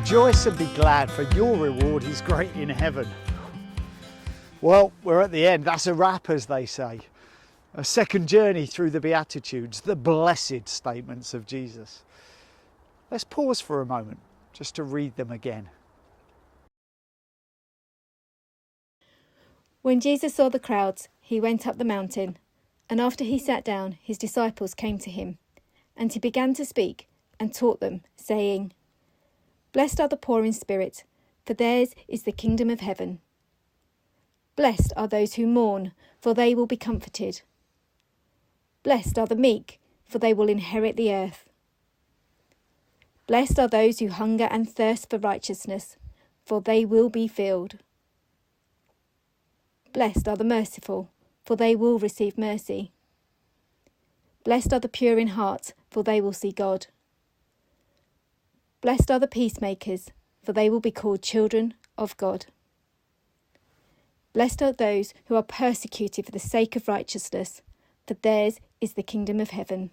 Rejoice and be glad, for your reward is great in heaven. Well, we're at the end. That's a wrap, as they say. A second journey through the Beatitudes, the blessed statements of Jesus. Let's pause for a moment just to read them again. When Jesus saw the crowds, he went up the mountain, and after he sat down, his disciples came to him, and he began to speak and taught them, saying, Blessed are the poor in spirit, for theirs is the kingdom of heaven. Blessed are those who mourn, for they will be comforted. Blessed are the meek, for they will inherit the earth. Blessed are those who hunger and thirst for righteousness, for they will be filled. Blessed are the merciful, for they will receive mercy. Blessed are the pure in heart, for they will see God. Blessed are the peacemakers, for they will be called children of God. Blessed are those who are persecuted for the sake of righteousness, for theirs is the kingdom of heaven.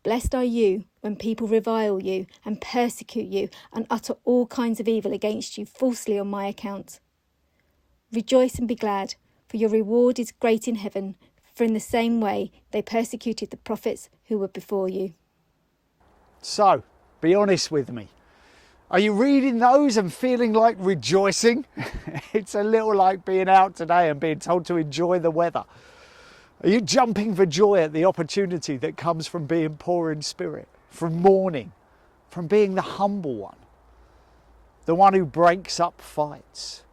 Blessed are you when people revile you and persecute you and utter all kinds of evil against you falsely on my account. Rejoice and be glad, for your reward is great in heaven, for in the same way they persecuted the prophets who were before you. So, be honest with me. Are you reading those and feeling like rejoicing? It's a little like being out today and being told to enjoy the weather. Are you jumping for joy at the opportunity that comes from being poor in spirit, from mourning, from being the humble one, the one who breaks up fights,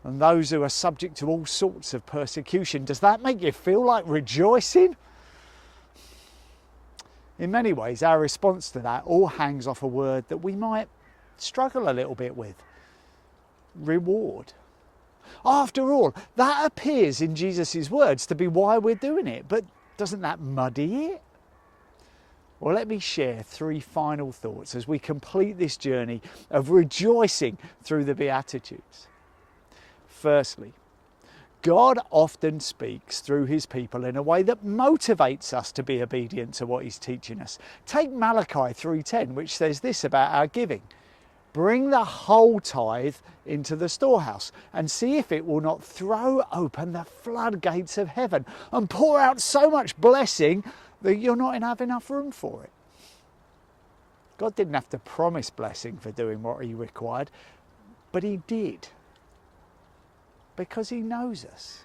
and those who are subject to all sorts of persecution? Does that make you feel like rejoicing? In many ways, our response to that all hangs off a word that we might struggle a little bit with: reward. After all, that appears in Jesus' words to be why we're doing it, but doesn't that muddy it? Well, let me share three final thoughts as we complete this journey of rejoicing through the Beatitudes. Firstly, God often speaks through his people in a way that motivates us to be obedient to what he's teaching us. Take Malachi 3:10, which says this about our giving: bring the whole tithe into the storehouse and see if it will not throw open the floodgates of heaven and pour out so much blessing that you'll not have enough room for it. God didn't have to promise blessing for doing what he required, but he did. Because he knows us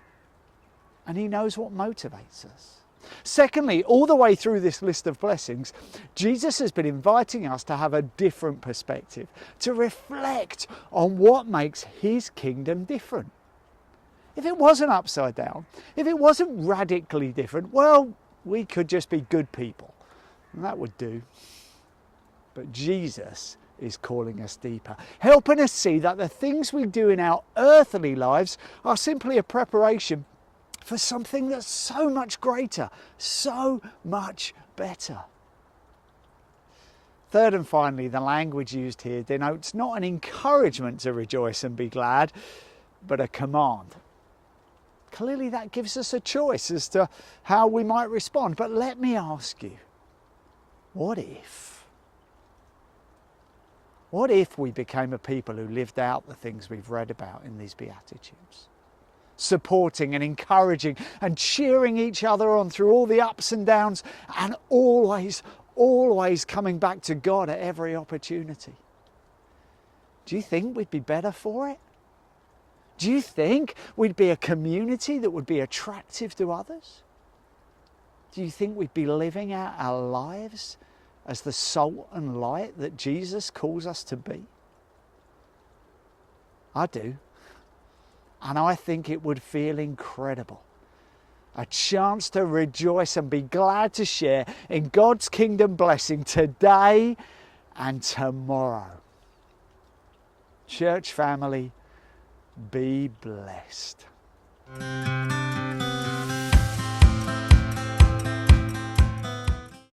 and he knows what motivates us. Secondly, all the way through this list of blessings, Jesus has been inviting us to have a different perspective, to reflect on what makes his kingdom different. If it wasn't upside down, if it wasn't radically different, well, we could just be good people, and that would do. But Jesus is calling us deeper, helping us see that the things we do in our earthly lives are simply a preparation for something that's so much greater, so much better. Third and finally, the language used here denotes not an encouragement to rejoice and be glad, but a command. Clearly that gives us a choice as to how we might respond. But let me ask you, what if? What if we became a people who lived out the things we've read about in these Beatitudes? Supporting and encouraging and cheering each other on through all the ups and downs, and always coming back to God at every opportunity. Do you think we'd be better for it? Do you think we'd be a community that would be attractive to others? Do you think we'd be living out our lives as the salt and light that Jesus calls us to be? I do. And I think it would feel incredible. A chance to rejoice and be glad to share in God's kingdom blessing today and tomorrow. Church family, be blessed.